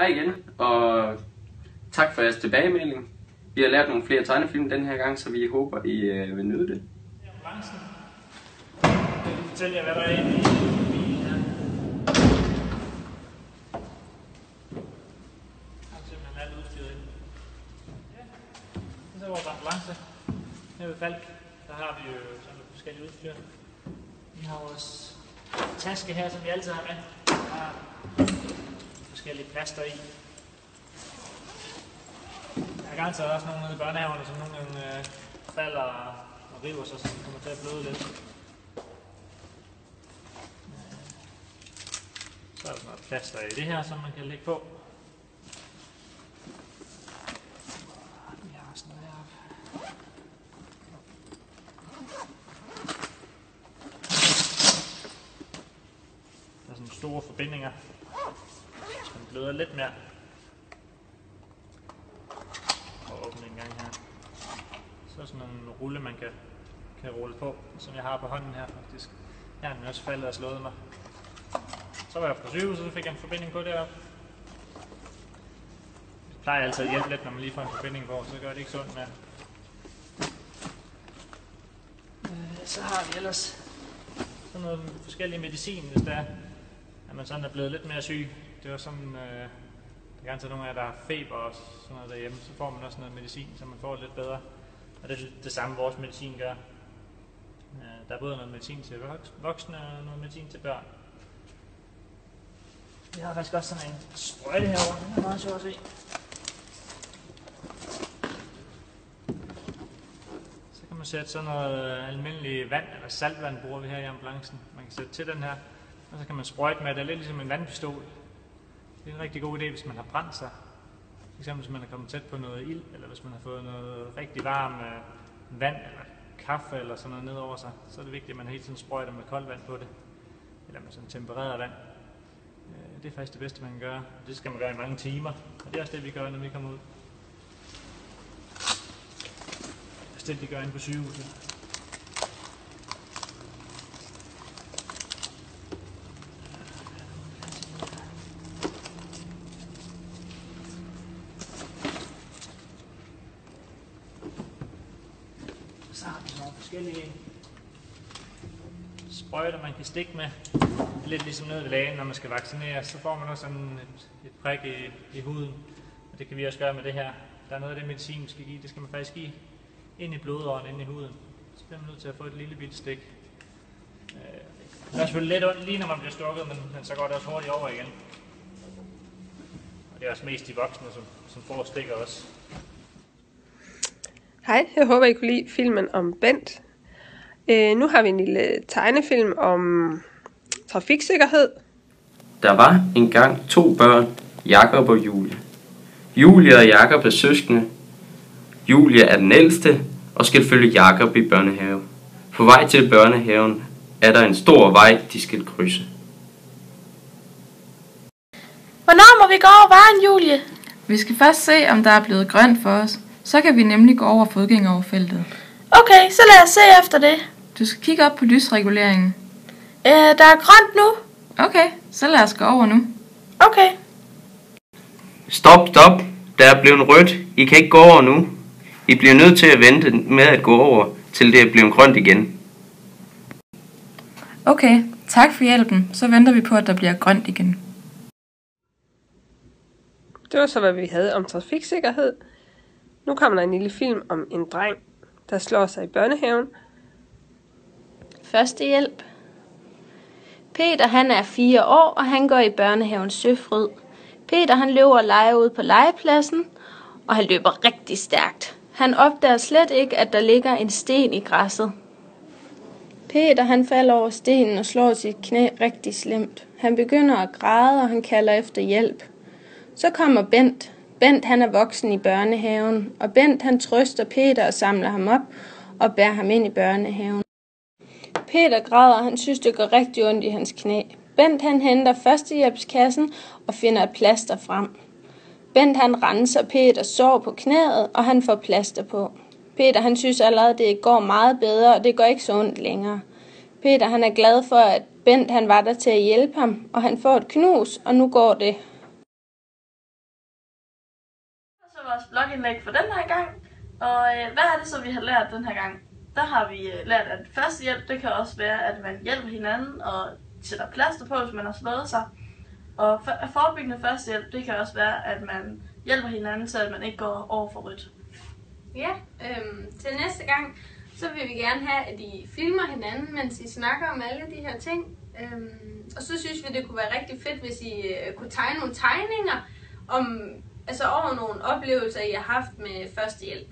igen, og tak for jeres tilbagemelding. Vi har lært nogle flere tegnefilm den her gang, så vi håber, I vil nyde det. Jeg vil fortælle jer, hvad der er inde i bilen her. Der er simpelthen alt udstyret inde. Ja, det er vores ambulance. Her ved Falk, der har vi jo sådan noget forskellige udstyr. Vi har vores taske her, som vi altid har med. Der har forskellige plaster i. Der er garanteret også nogle nede i børnehaverne, som nogle gange falder og river sig, så de kommer til at bløde lidt. Så er der noget plaster i det her, som man kan lægge på. Vi har sådan noget heroppe. Der er sådan store forbindinger, så den bløder lidt mere. Og åbne en gang her. Så er sådan en rulle, man kan rulle på, som jeg har på hånden her faktisk. Her er den også faldet og slået mig. Så var jeg på sygehuset, så fik jeg en forbinding på deroppe. Det plejer altid at hjælpe lidt, når man lige får en forbinding på, så gør det ikke sundt mere. Så har vi ellers sådan noget forskellige medicin, hvis der er, at man sådan er blevet lidt mere syg. Det var sådan, der er garanteret nogle af jer, der har feber og sådan noget derhjemme, så får man også noget medicin, så man får det lidt bedre. Og det er det samme, vores medicin gør. Der er både noget medicin til voksne og noget medicin til børn. Vi har faktisk også sådan en sprøjte herovre, den er meget sjov at se. Så kan man sætte sådan noget almindelig vand, eller saltvand bruger vi her i ambulancen. Man kan sætte til den her, og så kan man sprøjte med det. Det er lidt ligesom en vandpistol. Det er en rigtig god idé, hvis man har brændt sig. For eksempel hvis man er kommet tæt på noget ild, eller hvis man har fået noget rigtig varmt vand, eller kaffe, eller sådan noget ned over sig. Så er det vigtigt, at man hele tiden sprøjter med koldt vand på det. Eller med sådan tempereret vand. Det er faktisk det bedste, man kan gøre. Det skal man gøre i mange timer. Og det er også det, vi gør, når vi kommer ud. Det er også det, vi gør inde på sygehuset. Så har vi nogle forskellige sprøjter, man kan stikke med. Lidt ligesom nede ved lægen, når man skal vaccinere, så får man også sådan et prik i huden. Og det kan vi også gøre med det her. Der er noget af det medicin, vi skal give. Det skal man faktisk give ind i blodåren, ind i huden. Så bliver man nødt til at få et lille bitte stik. Det er selvfølgelig lidt ondt lige når man bliver stukket, men så går det også hurtigt over igen. Og det er også mest de voksne, som får stikker også. Hej, jeg håber I kunne lide filmen om Bent. Nu har vi en lille tegnefilm om trafiksikkerhed. Der var engang 2 børn, Jakob og Julie. Julie og Jakob er søskende. Julie er den ældste og skal følge Jakob i børnehave. På vej til børnehaven er der en stor vej, de skal krydse. Hvornår må vi gå over vejen, Julie? Vi skal først se, om der er blevet grønt for os. Så kan vi nemlig gå over fodgængeroverfeltet. Okay, så lad os se efter det. Du skal kigge op på lysreguleringen. Der er grønt nu. Okay, så lad os gå over nu. Okay. Stop. Der er blevet rødt. I kan ikke gå over nu. I bliver nødt til at vente med at gå over, til det er blevet grønt igen. Okay, tak for hjælpen. Så venter vi på, at der bliver grønt igen. Det var så, hvad vi havde om trafiksikkerhed. Nu kommer der en lille film om en dreng, der slår sig i børnehaven. Førstehjælp. Peter han er 4 år, og han går i børnehaven Søfryd. Peter han løber og leger ude på legepladsen, og han løber rigtig stærkt. Han opdager slet ikke, at der ligger en sten i græsset. Peter han falder over stenen og slår sit knæ rigtig slemt. Han begynder at græde, og han kalder efter hjælp. Så kommer Bent. Bent han er voksen i børnehaven, og Bent han trøster Peter og samler ham op og bærer ham ind i børnehaven. Peter græder, og han synes, det gør rigtig ondt i hans knæ. Bent han henter førstehjælpskassen og finder et plaster frem. Bent han renser Peters sår på knæet, og han får plaster på. Peter han synes allerede, det går meget bedre, og det går ikke så ondt længere. Peter han er glad for, at Bent han var der til at hjælpe ham, og han får et knus, og nu går det vores blogindlæg for den her gang. Og hvad er det så, vi har lært den her gang? Der har vi lært, at førstehjælp, det kan også være, at man hjælper hinanden og sætter plaster på, hvis man har slået sig. Og forebyggende førstehjælp, det kan også være, at man hjælper hinanden, så at man ikke går over for rødt. Ja, til næste gang, så vil vi gerne have, at I filmer hinanden, mens I snakker om alle de her ting. Og så synes vi, det kunne være rigtig fedt, hvis I kunne tegne nogle tegninger om, altså over nogle oplevelser, I har haft med førstehjælp.